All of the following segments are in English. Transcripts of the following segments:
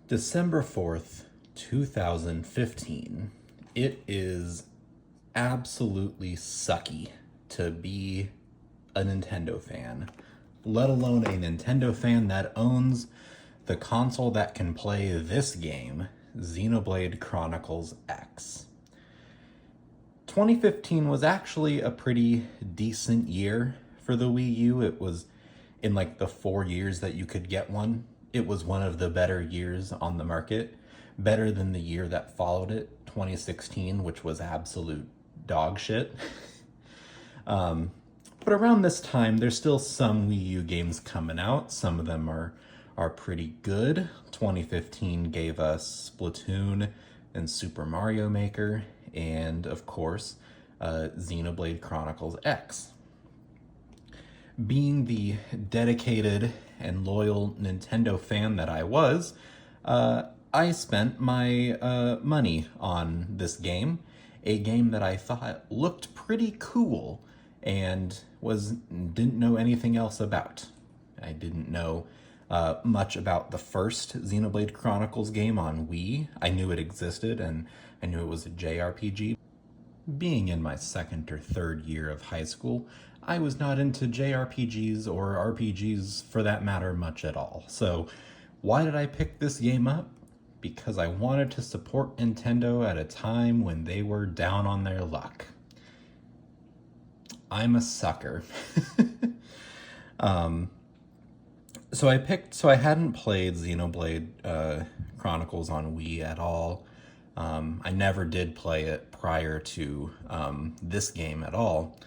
December 4th, 2015. It is absolutely sucky to be a Nintendo fan, let alone a Nintendo fan that owns the console that can play this game, Xenoblade Chronicles X. 2015 was actually a pretty decent year for the Wii U. It was in like the 4 years that you could get one. It was one of the better years on the market, better than the year that followed it, 2016, which was absolute dog shit. But around this time, there's still some Wii U games coming out. Some of them are pretty good. 2015 gave us Splatoon and Super Mario Maker, and of course, Xenoblade Chronicles X. Being the dedicated and loyal Nintendo fan that I was, I spent my money on this game, a game that I thought looked pretty cool and didn't know anything else about. I didn't know much about the first Xenoblade Chronicles game on Wii. I knew it existed and I knew it was a JRPG. Being in my second or third year of high school, I was not into JRPGs or RPGs for that matter much at all. So why did I pick this game up? Because I wanted to support Nintendo at a time when they were down on their luck. I'm a sucker. So I hadn't played Xenoblade Chronicles on Wii at all. I never did play it prior to this game at all.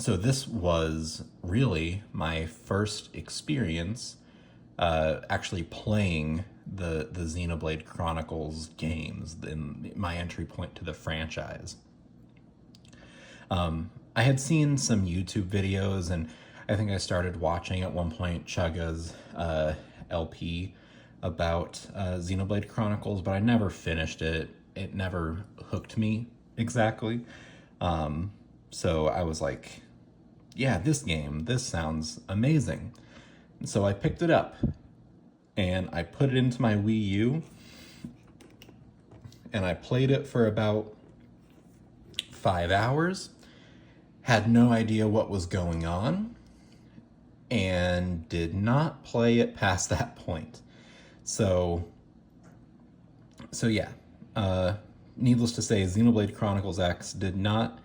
So this was really my first experience actually playing the Xenoblade Chronicles games, and my entry point to the franchise. I had seen some YouTube videos, and I think I started watching at one point Chugga's LP about Xenoblade Chronicles, but I never finished it. It never hooked me exactly. So I was like, yeah, this sounds amazing. And so I picked it up and I put it into my Wii U and I played it for about 5 hours, had no idea what was going on, and did not play it past that point. So yeah, needless to say, Xenoblade Chronicles X did not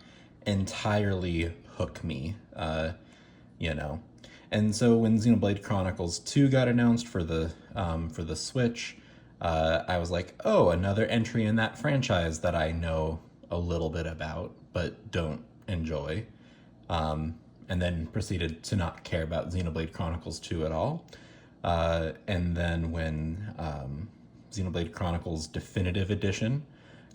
entirely hook me, And so when Xenoblade Chronicles 2 got announced for the Switch, I was like, oh, another entry in that franchise that I know a little bit about, but don't enjoy. And then proceeded to not care about Xenoblade Chronicles 2 at all. And then when Xenoblade Chronicles Definitive Edition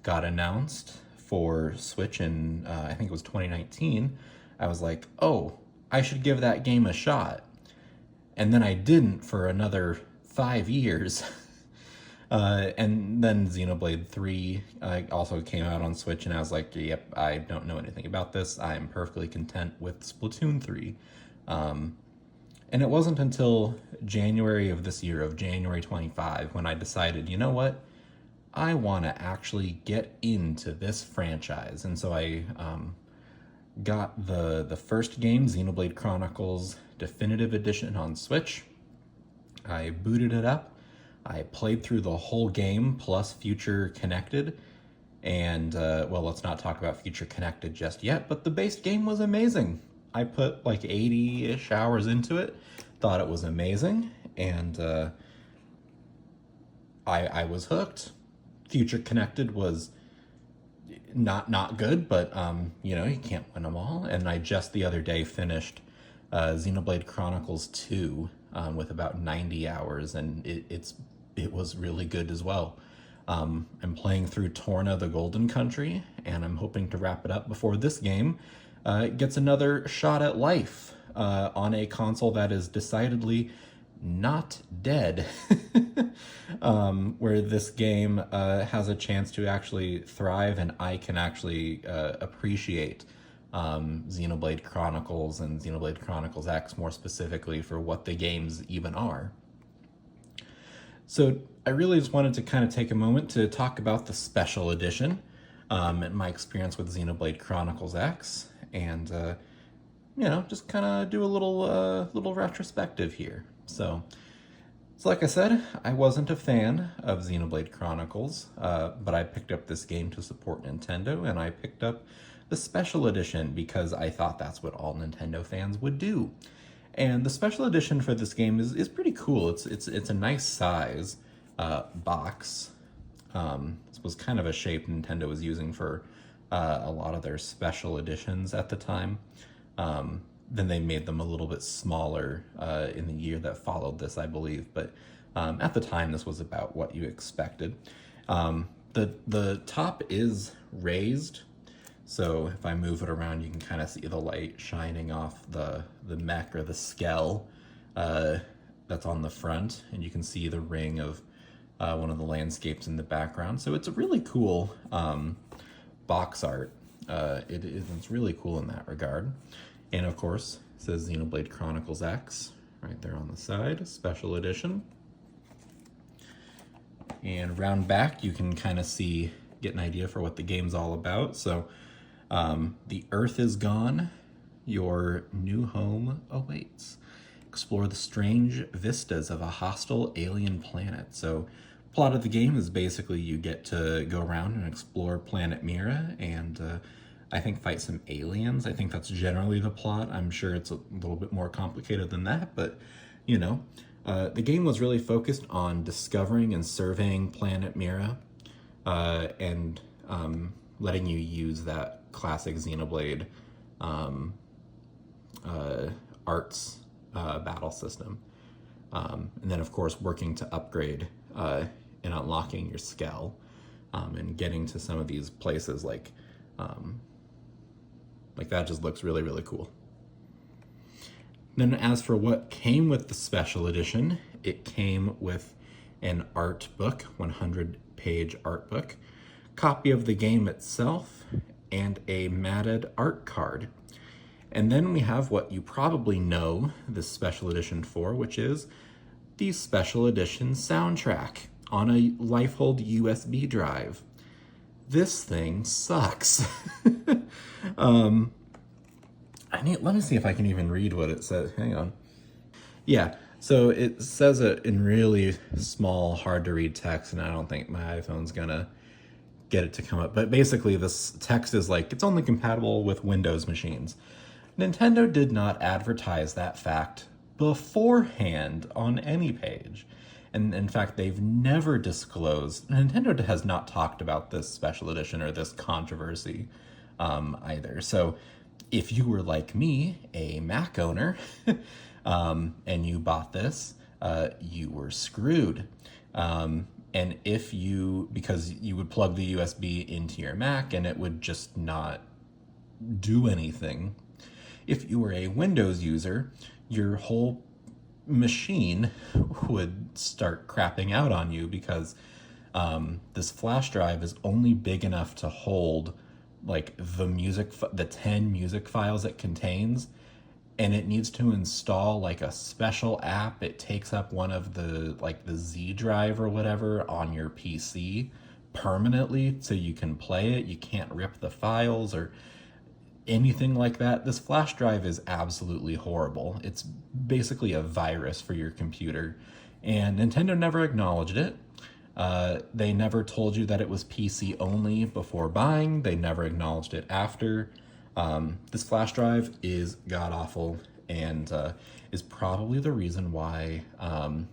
got announced for Switch in, I think it was 2019, I was like, oh, I should give that game a shot. And then I didn't for another 5 years. And then Xenoblade 3 also came out on Switch, and I was like, yep, I don't know anything about this. I'm perfectly content with Splatoon 3. And it wasn't until January of this year, of January 25, when I decided, you know what? I want to actually get into this franchise. And so I got the first game, Xenoblade Chronicles Definitive Edition on Switch. I booted it up. I played through the whole game, plus Future Connected. And, well, let's not talk about Future Connected just yet, but the base game was amazing. I put like 80-ish hours into it, thought it was amazing, and I was hooked. Future Connected was not good, but you can't win them all. And I just the other day finished Xenoblade Chronicles 2 with about 90 hours, and it was really good as well. I'm playing through Torna the Golden Country, and I'm hoping to wrap it up before this game gets another shot at life on a console that is decidedly not dead. Where this game has a chance to actually thrive, and I can actually appreciate Xenoblade Chronicles and Xenoblade Chronicles X more specifically for what the games even are. So I really just wanted to kind of take a moment to talk about the special edition and my experience with Xenoblade Chronicles X, and just kind of do a little retrospective here. So like I said, I wasn't a fan of Xenoblade Chronicles, but I picked up this game to support Nintendo, and I picked up the special edition because I thought that's what all Nintendo fans would do. And the special edition for this game is pretty cool. It's a nice size box. This was kind of a shape Nintendo was using for a lot of their special editions at the time. Then they made them a little bit smaller in the year that followed this, I believe. But at the time, this was about what you expected. The top is raised, so if I move it around, you can kind of see the light shining off the mech or the skell that's on the front, and you can see the ring of one of the landscapes in the background. So it's a really cool box art. It's really cool in that regard. And of course, it says Xenoblade Chronicles X right there on the side, special edition. And round back, you can kind of get an idea for what the game's all about. So the Earth is gone, your new home awaits. Explore the strange vistas of a hostile alien planet. So plot of the game is basically you get to go around and explore planet Mira and I think fight some aliens. I think that's generally the plot. I'm sure it's a little bit more complicated than that, but the game was really focused on discovering and surveying planet Mira and letting you use that classic Xenoblade arts battle system. And then, of course, working to upgrade and unlocking your skell and getting to some of these places like that just looks really, really cool. Then as for what came with the special edition, it came with an art book, 100-page art book, copy of the game itself, and a matted art card. And then we have what you probably know this special edition for, which is the special edition soundtrack on a Lifehold USB drive. This thing sucks. Let me see if I can even read what it says. Hang on. Yeah, so it says it in really small, hard to read text, and I don't think my iPhone's gonna get it to come up. But basically, this text is like, it's only compatible with Windows machines. Nintendo did not advertise that fact beforehand on any page. And in fact, they've never disclosed, Nintendo has not talked about this special edition or this controversy either. So if you were like me, a Mac owner, and you bought this, you were screwed. And because you would plug the USB into your Mac and it would just not do anything. If you were a Windows user, your whole machine would start crapping out on you because this flash drive is only big enough to hold like the 10 music files it contains, and it needs to install like a special app. It takes up one of the Z drive or whatever on your PC permanently so you can play it. You can't rip the files or anything like that. This flash drive is absolutely horrible. It's basically a virus for your computer, and Nintendo never acknowledged it. They never told you that it was PC only before buying. They never acknowledged it after. This flash drive is god-awful and is probably the reason why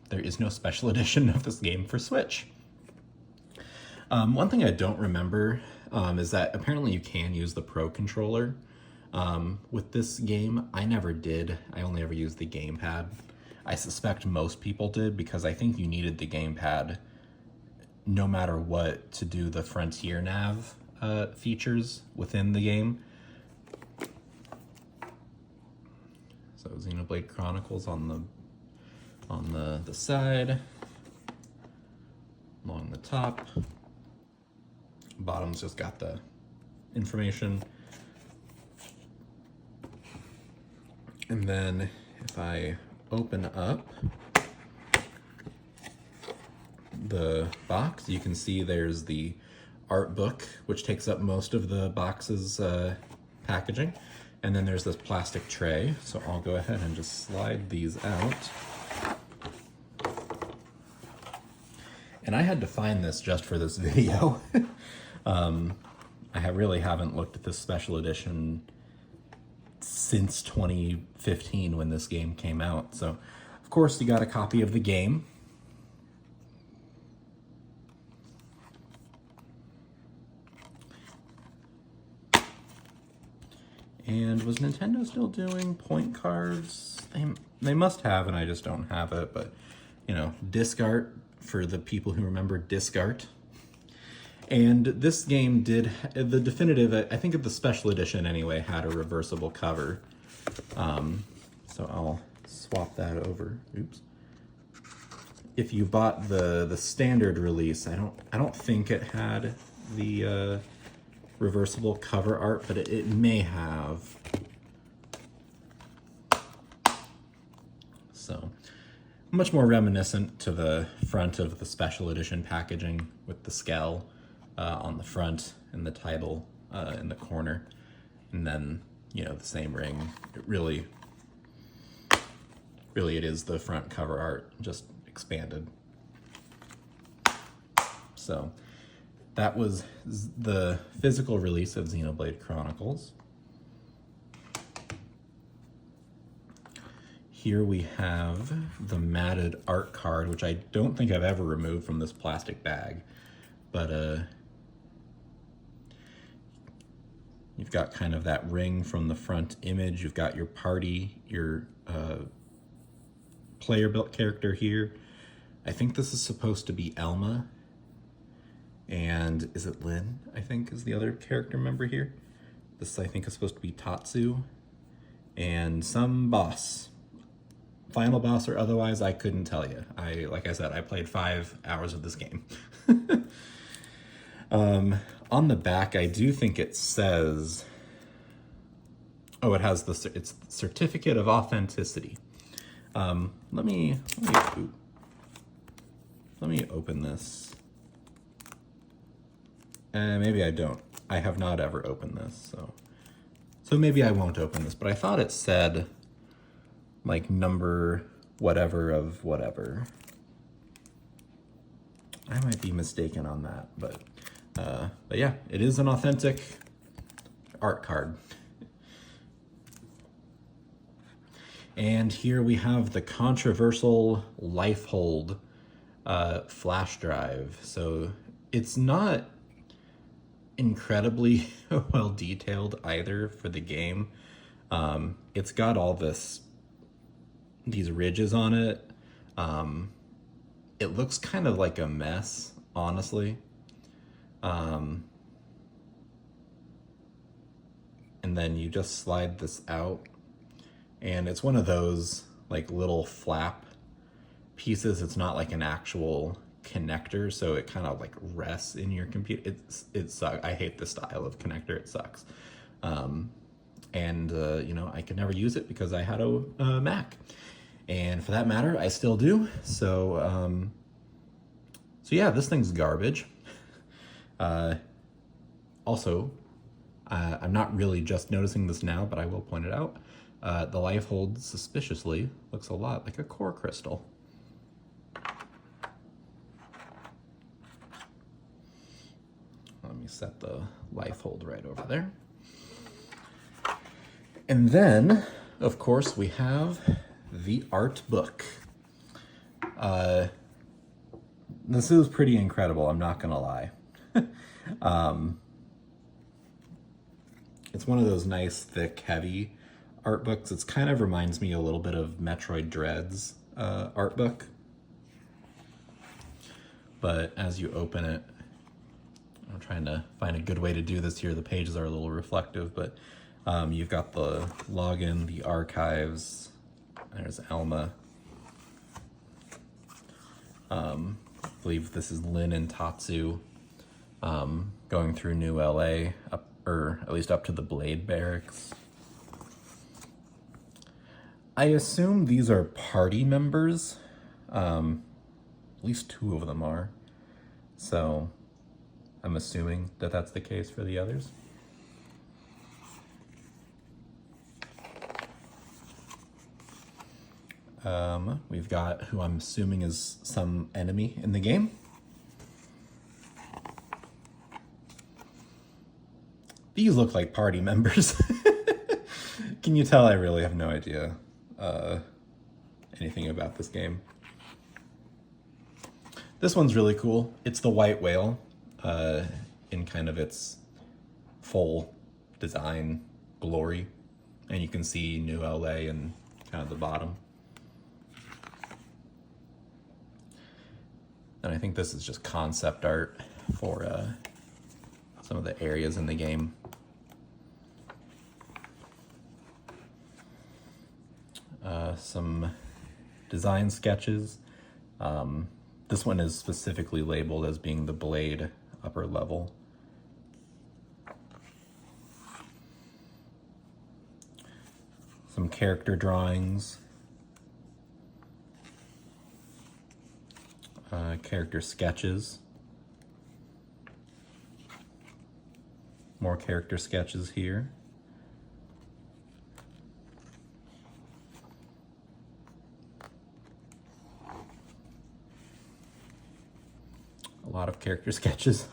there is no special edition of this game for Switch. One thing I don't remember is that apparently you can use the Pro Controller with this game. I never did. I only ever used the gamepad. I suspect most people did because I think you needed the gamepad no matter what to do the Frontier Nav features within the game. So Xenoblade Chronicles on the side, along the top. Bottom's just got the information. And then if I open up the box, you can see there's the art book, which takes up most of the box's packaging. And then there's this plastic tray. So I'll go ahead and just slide these out. And I had to find this just for this video. I really haven't looked at this special edition since 2015 when this game came out. So, of course, you got a copy of the game. And was Nintendo still doing point cards? They must have, and I just don't have it. But, you know, disc art for the people who remember disc art. And this game did, the definitive, I think of the special edition anyway, had a reversible cover. So I'll swap that over. Oops. If you bought the standard release, I don't think it had the reversible cover art, but it may have. So much more reminiscent to the front of the special edition packaging with the skull on the front and the title in the corner, and then, you know, the same ring. It really it is the front cover art, just expanded. So that was the physical release of Xenoblade Chronicles. Here we have the matted art card, which I don't think I've ever removed from this plastic bag, but you've got kind of that ring from the front image. You've got your party, your player-built character here. I think this is supposed to be Elma. And is it Lynn, I think, is the other character member here? This, I think, is supposed to be Tatsu. And some boss. Final boss or otherwise, I couldn't tell you. Like I said, I played 5 hours of this game. On the back, I do think it says, oh, it has it's certificate of authenticity. Let me open this. Maybe I don't. I have not ever opened this, so maybe I won't open this, but I thought it said like number whatever of whatever. I might be mistaken on that, but yeah, it is an authentic art card. And here we have the controversial Lifehold flash drive. So it's not incredibly well detailed either for the game. It's got all these ridges on it. It looks kind of like a mess, honestly. And then you just slide this out, and it's one of those like little flap pieces. It's not like an actual connector, so it kind of like rests in your computer. It sucks. I hate this style of connector. It sucks. You know, I could never use it because I had a Mac, and for that matter, I still do. So yeah, this thing's garbage. Also, I'm not really just noticing this now, but I will point it out. The Lifehold suspiciously looks a lot like a core crystal. Let me set the Lifehold right over there. And then, of course, we have the art book. This is pretty incredible, I'm not gonna lie. It's one of those nice, thick, heavy art books. It kind of reminds me a little bit of Metroid Dread's art book. But as you open it, I'm trying to find a good way to do this here. The pages are a little reflective, but you've got the login, the archives. There's Elma. I believe this is Lynn and Tatsu going through New LA, or at least up to the Blade Barracks. I assume these are party members. At least 2 of them are. So I'm assuming that that's the case for the others. We've got who I'm assuming is some enemy in the game. These look like party members. Can you tell I really have no idea anything about this game? This one's really cool. It's the white whale in kind of its full design glory. And you can see New LA in kind of the bottom. And I think this is just concept art for some of the areas in the game. Some design sketches. This one is specifically labeled as being the Blade upper level. Some character drawings. Character sketches. More character sketches here. A lot of character sketches.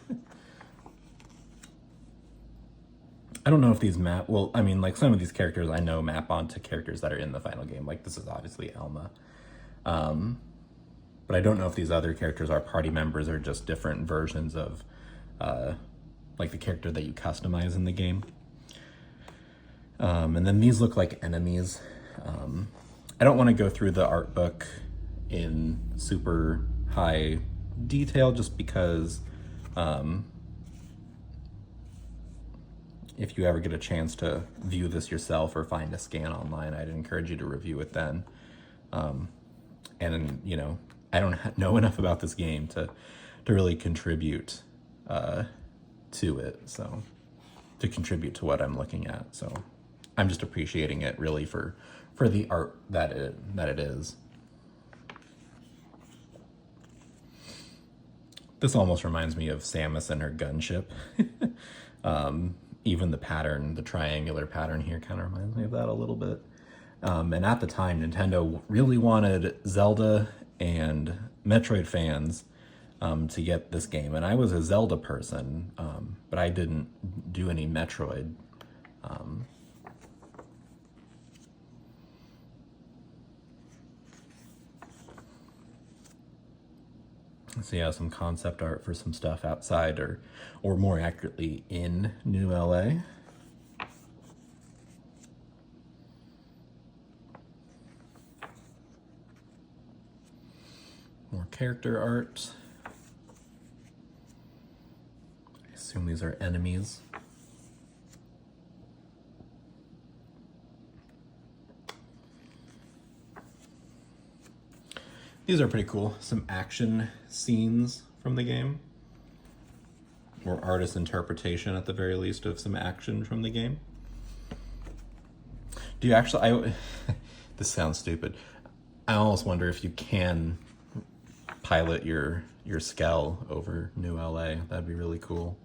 I don't know if these map, well, I mean, like some of these characters I know map onto characters that are in the final game. Like this is obviously Elma. But I don't know if these other characters are party members or just different versions of like the character that you customize in the game. And then these look like enemies. I don't want to go through the art book in super high detail just because if you ever get a chance to view this yourself or find a scan online, I'd encourage you to review it then. And you know, I don't know enough about this game to really contribute to it, so to contribute to what I'm looking at. So I'm just appreciating it really for the art that it is. This almost reminds me of Samus and her gunship. Even the pattern, the triangular pattern here kind of reminds me of that a little bit. And at the time, Nintendo really wanted Zelda and Metroid fans to get this game. And I was a Zelda person, but I didn't do any Metroid. So yeah, some concept art for some stuff outside or more accurately in New LA. More character art. I assume these are enemies. These are pretty cool. Some action scenes from the game. Or artist interpretation at the very least of some action from the game. Do you actually, this sounds stupid. I almost wonder if you can pilot your Skell over New LA. That'd be really cool.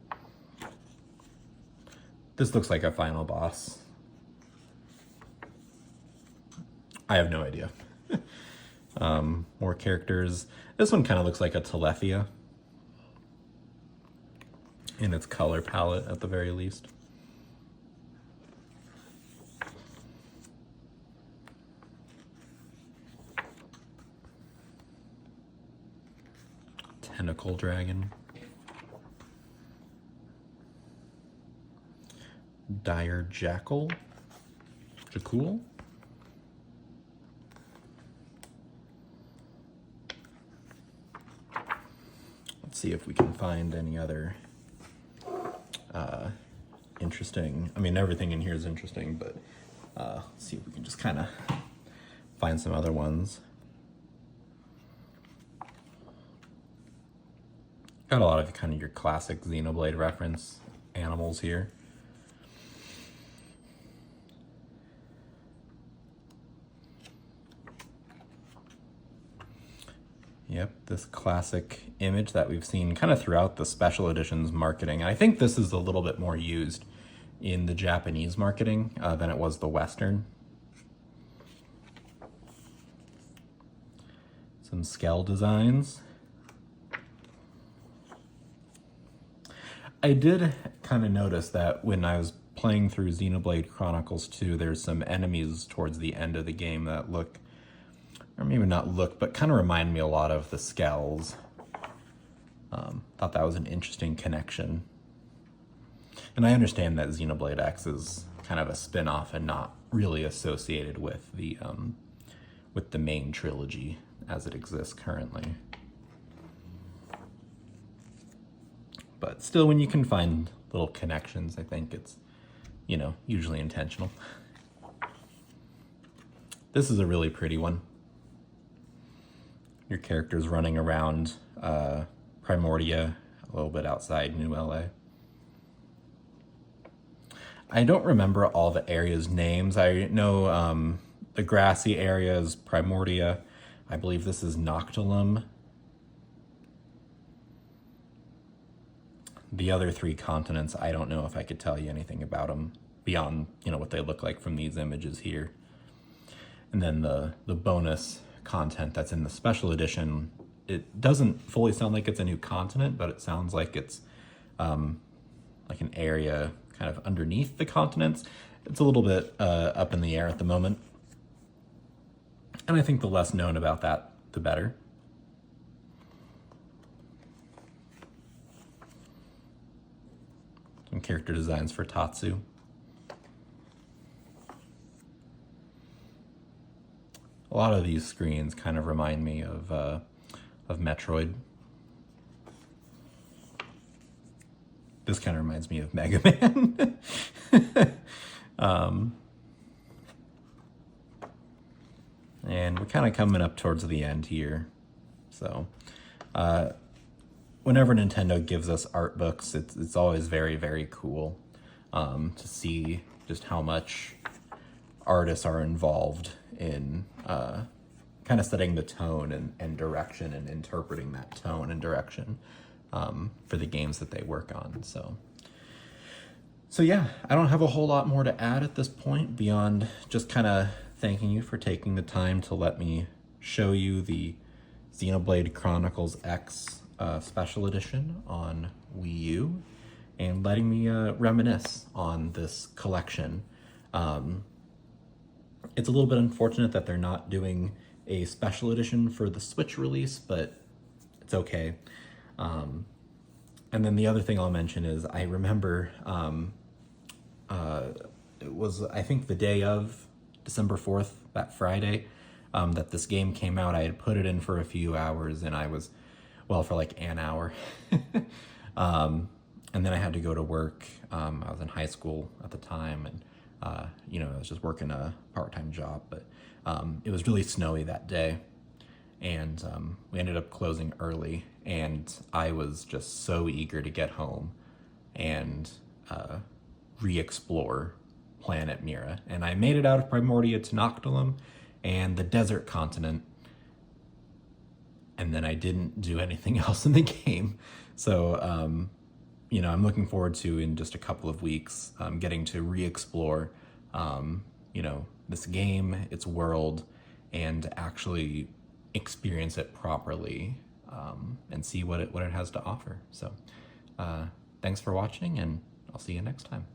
This looks like a final boss. I have no idea. More characters. This one kind of looks like a Telethia in its color palette at the very least. Tentacle dragon. Dire jackal. Jakul. Let's see if we can find any other interesting. I mean, everything in here is interesting, but let's see if we can just kind of find some other ones. Got a lot of kind of your classic Xenoblade reference animals here. Yep, this classic image that we've seen kind of throughout the special editions marketing. And I think this is a little bit more used in the Japanese marketing than it was the Western. Some scale designs. I did kind of notice that when I was playing through Xenoblade Chronicles 2, there's some enemies towards the end of the game that look, or maybe not look, but kind of remind me a lot of the Skells. Thought that was an interesting connection. And I understand that Xenoblade X is kind of a spin-off and not really associated with the main trilogy as it exists currently. But still, when you can find little connections, I think it's, usually intentional. This is a really pretty one. Your character's running around Primordia, a little bit outside New LA. I don't remember all the areas' names. I know the grassy area is Primordia. I believe this is Noctilum. The other 3 continents, I don't know if I could tell you anything about them beyond, what they look like from these images here. And then the bonus content that's in the special edition, it doesn't fully sound like it's a new continent, but it sounds like it's like an area kind of underneath the continents. It's a little bit up in the air at the moment. And I think the less known about that, the better. Some character designs for Tatsu. A lot of these screens kind of remind me of Metroid. This kind of reminds me of Mega Man. And we're kind of coming up towards the end here. So whenever Nintendo gives us art books, it's always very, very cool to see just how much artists are involved in kind of setting the tone and direction and interpreting that tone and direction for the games that they work on. So yeah, I don't have a whole lot more to add at this point beyond just kind of thanking you for taking the time to let me show you the Xenoblade Chronicles X special edition on Wii U and letting me reminisce on this collection. It's a little bit unfortunate that they're not doing a special edition for the Switch release, but it's okay. And then the other thing I'll mention is I remember it was, I think, the day of December 4th, that Friday, that this game came out. I had put it in for a few hours and I was, for like an hour. And then I had to go to work. I was in high school at the time and, I was just working a part-time job, but it was really snowy that day. And we ended up closing early and I was just so eager to get home and re-explore Planet Mira. And I made it out of Primordia to Noctilum and the desert continent. And then I didn't do anything else in the game. So, I'm looking forward to, in just a couple of weeks, getting to re-explore, this game, its world, and actually experience it properly and see what it has to offer. So, thanks for watching, and I'll see you next time.